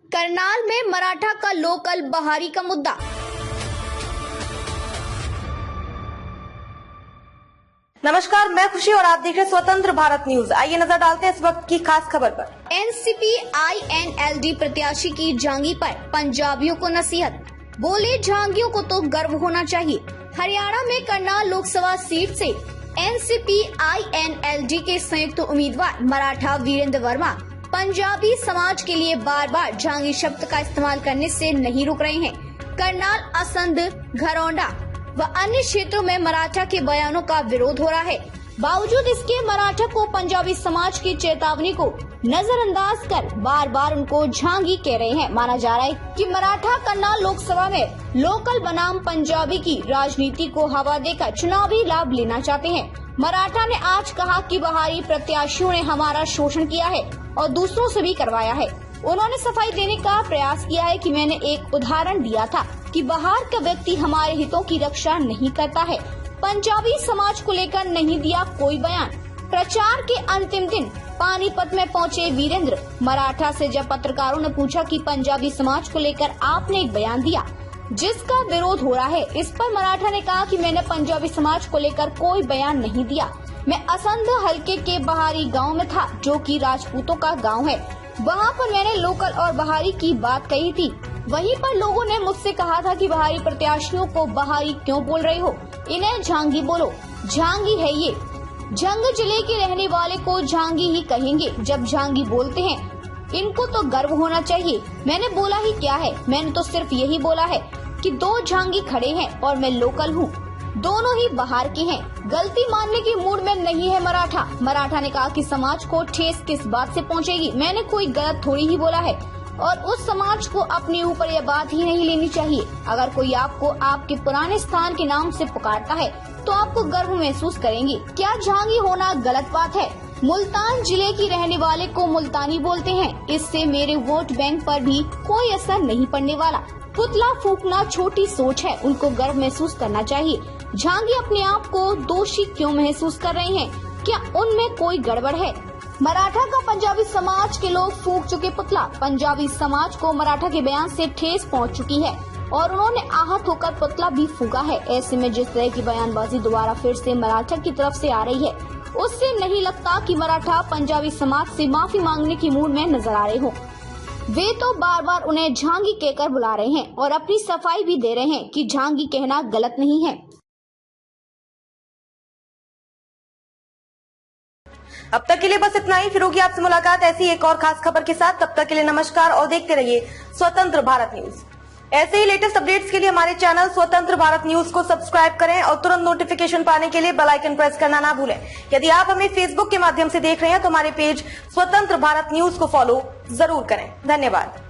करनाल में मराठा का लोकल बहारी का मुद्दा। नमस्कार, मैं खुशी और आप देख रहे हैं स्वतंत्र भारत न्यूज। आइए नजर डालते हैं इस वक्त की खास खबर पर। एनसीपी INLD प्रत्याशी की जहांगी पर पंजाबियों को नसीहत। बोले, जहांगियों को तो गर्व होना चाहिए। हरियाणा में करनाल लोकसभा सीट से एनसीपी INLD के संयुक्त उम्मीदवार मराठा वीरेंद्र वर्मा पंजाबी समाज के लिए बार बार जहांगी शब्द का इस्तेमाल करने से नहीं रुक रहे हैं। करनाल, असंध, घरौंडा व अन्य क्षेत्रों में मराठा के बयानों का विरोध हो रहा है। बावजूद इसके मराठा को पंजाबी समाज की चेतावनी को नजरअंदाज कर बार बार उनको झांगी कह रहे हैं। माना जा रहा है कि मराठा करनाल लोकसभा में लोकल बनाम पंजाबी की राजनीति को हवा देकर चुनावी लाभ लेना चाहते हैं। मराठा ने आज कहा कि बाहरी प्रत्याशियों ने हमारा शोषण किया है और दूसरों से भी करवाया है। उन्होंने सफाई देने का प्रयास किया है कि मैंने एक उदाहरण दिया था कि बाहर का व्यक्ति हमारे हितों की रक्षा नहीं करता है। पंजाबी समाज को लेकर नहीं दिया कोई बयान। प्रचार के अंतिम दिन पानीपत में पहुंचे वीरेंद्र मराठा से जब पत्रकारों ने पूछा कि पंजाबी समाज को लेकर आपने एक बयान दिया जिसका विरोध हो रहा है, इस पर मराठा ने कहा कि मैंने पंजाबी समाज को लेकर कोई बयान नहीं दिया। मैं असंध हलके के बहारी गांव में था, जो कि राजपूतों का गांव है। वहां पर मैंने लोकल और बहारी की बात कही थी। वहीं पर लोगों ने मुझसे कहा था कि बाहरी प्रत्याशियों को बहारी क्यों बोल रहे हो, इन्हें झांगी बोलो। झांगी है ये। जंग जिले के रहने वाले को झांगी ही कहेंगे। जब झांगी बोलते हैं इनको तो गर्व होना चाहिए। मैंने बोला ही क्या है, मैंने तो सिर्फ यही बोला है कि दो झांगी खड़े हैं और मैं लोकल हूँ, दोनों ही बाहर के हैं। गलती मानने की मूड में नहीं है मराठा ने कहा कि समाज को ठेस किस बात से पहुंचेगी। मैंने कोई गलत थोड़ी ही बोला है और उस समाज को अपने ऊपर यह बात ही नहीं लेनी चाहिए। अगर कोई आपको आपके पुराने स्थान के नाम से पुकारता है तो आपको गर्व महसूस करेंगे। क्या झांगी होना गलत बात है? मुल्तान जिले की रहने वाले को मुल्तानी बोलते हैं। इससे मेरे वोट बैंक पर भी कोई असर नहीं पड़ने वाला। पुतला फूकना छोटी सोच है, उनको गर्व महसूस करना चाहिए। झांगी अपने आप को दोषी क्यों महसूस कर रहे हैं? क्या उनमें कोई गड़बड़ है? मराठा का पंजाबी समाज के लोग फूक चुके पुतला। पंजाबी समाज को मराठा के बयान से ठेस पहुंच चुकी है और उन्होंने आहत होकर पुतला भी फूका है। ऐसे में जिस तरह की बयानबाजी दोबारा फिर से मराठा की तरफ से आ रही है, उससे नहीं लगता कि मराठा पंजाबी समाज से माफी मांगने की मूड में नजर आ रहे हो। वे तो बार बार उन्हें झांगी कहकर बुला रहे हैं और अपनी सफाई भी दे रहे हैं कि झांगी कहना गलत नहीं है। अब तक के लिए बस इतना ही। फिर होगी आपसे मुलाकात ऐसी एक और खास खबर के साथ। तब तक के लिए नमस्कार और देखते रहिए स्वतंत्र भारत न्यूज। ऐसे ही लेटेस्ट अपडेट्स के लिए हमारे चैनल स्वतंत्र भारत न्यूज को सब्सक्राइब करें और तुरंत नोटिफिकेशन पाने के लिए बेल आइकन प्रेस करना ना भूलें। यदि आप हमें फेसबुक के माध्यम से देख रहे हैं तो हमारे पेज स्वतंत्र भारत न्यूज को फॉलो जरूर करें। धन्यवाद।